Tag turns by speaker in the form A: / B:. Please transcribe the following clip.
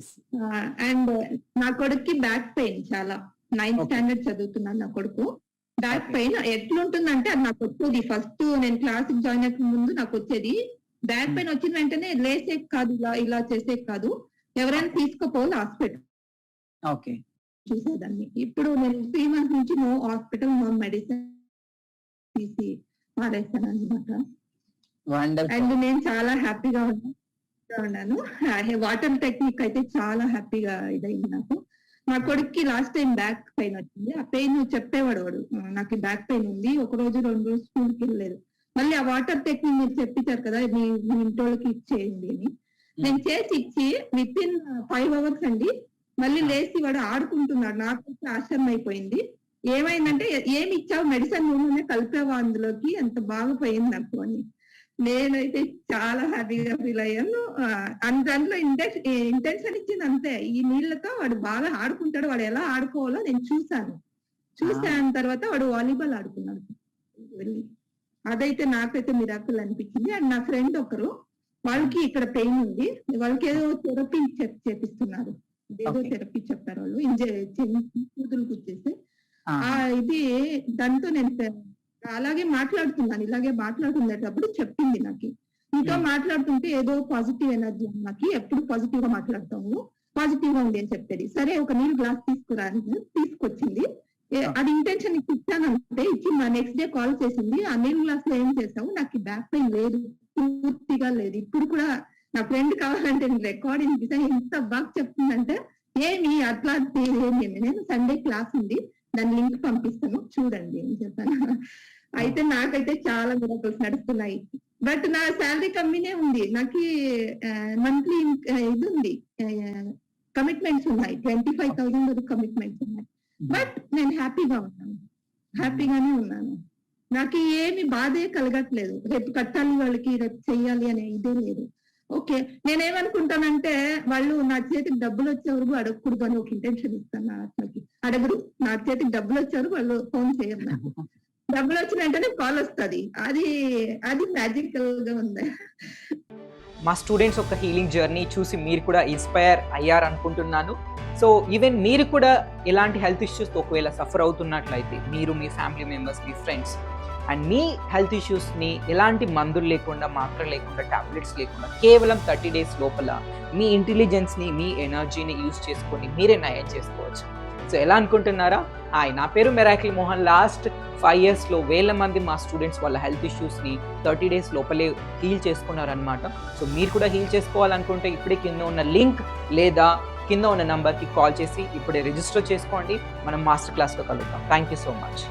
A: Nice.
B: And నా కొడుక్కి back pain చాలా. Ninth
A: okay.
B: స్టాండర్డ్ చదువుతున్నాడు నా కొడుకు. Back
A: okay.
B: పెయిన్ ఎట్లుంటుందంటే అది నాకు వచ్చేది ఫస్ట్ నేను క్లాస్ జాయిన్ అయ్యే ముందు నాకు వచ్చేది. బ్యాక్
A: హ్మ్.
B: పెయిన్ వచ్చిన వెంటనే లేసేకి కాదు, ఇలా చేసేకి కాదు. ఎవరైనా
A: ఓకే.
B: తీసుకుపోవాలి హాస్పిటల్
A: ఓకే.
B: చూసేదాన్ని. ఇప్పుడు నేను 3 మంత్స్ నుంచి నో హాస్పిటల్, నో మెడిసిన్ తీసి మానేశానన్నమాట. And
A: wonderful.
B: నేను చాలా హ్యాపీగా ఉన్నాను. వాటర్ టెక్నిక్ అయితే చాలా హ్యాపీగా ఇదయింది నాకు. మా కొడుక్కి లాస్ట్ టైం బ్యాక్ పెయిన్ వచ్చింది. ఆ పెయిన్ చెప్పేవాడు వాడు. నాకు బ్యాక్ పెయిన్ ఉంది. ఒక రోజు 2 రోజులు స్కూల్‌కి వెళ్ళలేదు. మళ్ళీ ఆ వాటర్ టెక్నిక్ మీరు చెప్పించారు కదా! మీ ఇంటోళ్ళకి ఇచ్చేయండి అని. నేను
A: హ్మ్.
B: చేసి ఇచ్చి వితిన్ 5 అవర్స్ అండి. మళ్ళీ
A: ఆ!
B: లేసి వాడు ఆడుకుంటున్నాడు. నాకైతే ఆశ్చర్యం అయిపోయింది. ఏమైందంటే ఏమి ఇచ్చావు మెడిసిన్ నువ్వునే కలిపావా అందులోకి? ఎంత బాగా పోయింది నాకు అని. నేనైతే చాలా హ్యాపీగా ఫీల్ అయ్యాను. దాంట్లో ఇంటెన్షన్ ఇచ్చింది అంతే. ఈ నీళ్ళతో వాడు బాగా ఆడుకుంటాడు. వాడు ఎలా ఆడుకోవాలో నేను చూసాను.
A: ఆ!
B: చూసాన తర్వాత వాడు వాలీబాల్ ఆడుకున్నాడు వెళ్ళి. అదైతే నాకైతే మిరాకిల్ అనిపించింది. అండ్ నా ఫ్రెండ్ ఒకరు వాళ్ళకి ఇక్కడ పెయిన్ ఉంది. వాళ్ళకేదో థెరపీ చేపిస్తున్నారు. ఏదో
A: ఓకే.
B: థెరపీ చెప్పారు వాళ్ళు. సూదులు గుచ్చేసి.
A: ఆహా!
B: ఇది దాంతో నేను అలాగే మాట్లాడుతున్నాను. ఇలాగే మాట్లాడుకునేటప్పుడు చెప్పింది నాకి. నీతో
A: హ్మ్.
B: మాట్లాడుతుంటే ఏదో పాజిటివ్ ఎనర్జీ ఉంది నాకి. ఎప్పుడు పాజిటివ్ గా మాట్లాడతావు. పాజిటివ్ గా ఉంది అని చెప్పేది. సరే ఒక నీళ్ళు గ్లాస్ తీసుకురా అని తీసుకొచ్చింది.
A: ఓకే.
B: అది ఇంటెన్షన్ నీకు ఇచ్చానంటే ఇచ్చి నెక్స్ట్ డే కాల్ చేసింది. ఆ నీళ్ళు గ్లాస్ లో ఏం చేసావు? నాకు బ్యాక్ పెయిన్ లేదు. పూర్తిగా లేదు. ఇప్పుడు కూడా నా ఫ్రెండ్ కావాలంటే నేను రికార్డింగ్ తీసాను. ఎంత బాగా చెప్తుందంటే ఏమి అట్లా ఏమి నేను సండే క్లాస్ ఉంది. దాని లింక్ పంపిస్తాను చూడండి అని చెప్పాను. అయితే నాకైతే చాలా మిరకల్స్ నడుస్తున్నాయి. బట్ నా సాలరీ కమ్మీనే ఉంది. నాకి మంత్లీ ఇది ఉంది. కమిట్మెంట్స్ ఉన్నాయి. 25,000 వరకు కమిట్మెంట్స్ ఉన్నాయి.
A: హ్మ్.
B: బట్ నేను హ్యాపీగా ఉన్నాను. హ్యాపీగానే ఉన్నాను. నాకు ఏమి బాధే కలగట్లేదు. రేపు కట్టాలి వాళ్ళకి, రేపు చెయ్యాలి అనే ఇదే లేదు. ఓకే. నేనేమనుకుంటానంటే వాళ్ళు నా చేతికి డబ్బులొచ్చే వరకు అడగకూడదు అని ఒక ఇంటెన్షన్ ఇస్తాను నా ఆత్మకి. అడగరు. నా చేతికి డబ్బులొచ్చారు వాళ్ళు ఫోన్ చేయరు నాకు. డబ్బులొచ్చిన వెంటనే కాలొస్తది. అది అది మ్యాజికల్‌గా ఉంది.
C: మా స్టూడెంట్స్ యొక్క హీలింగ్ జర్నీ చూసి మీరు కూడా ఇన్‌స్పైర్ అయ్యారనుకుంటున్నాను. సో ఈవెన్ మీరు కూడా ఎలాంటి హెల్త్ ఇష్యూస్‌తో ఒకవేళ సఫర్ అవుతున్నట్లయితే మీరు, మీ ఫ్యామిలీ మెంబర్స్, మీ ఫ్రెండ్స్ అండ్ మీ హెల్త్ ఇష్యూస్‌ని ఎలాంటి మందులు లేకుండా, మాత్రలు లేకుండా, టాబ్లెట్స్ లేకుండా కేవలం 30 డేస్ లోపల మీ ఇంటెలిజెన్స్‌ని, మీ ఎనర్జీని యూజ్ చేసుకొని మీరే నయం చేసుకోవచ్చు. సో ఎలా అనుకుంటున్నారా? హాయ్, నా పేరు మిరాకిల్ మోహన్. లాస్ట్ 5 ఇయర్స్‌లో వేల మంది మా స్టూడెంట్స్ వాళ్ళ హెల్త్ ఇష్యూస్‌ని 30 డేస్ లోపలే హీల్ చేసుకున్నారనమాట. సో మీరు కూడా హీల్ చేసుకోవాలనుకుంటే ఇప్పుడే కింద ఉన్న లింక్ లేదా కింద ఉన్న నంబర్‌కి కాల్ చేసి ఇప్పుడే రిజిస్టర్ చేసుకోండి. మనం మాస్టర్ క్లాస్‌లో కలుద్దాం. Thank you so much.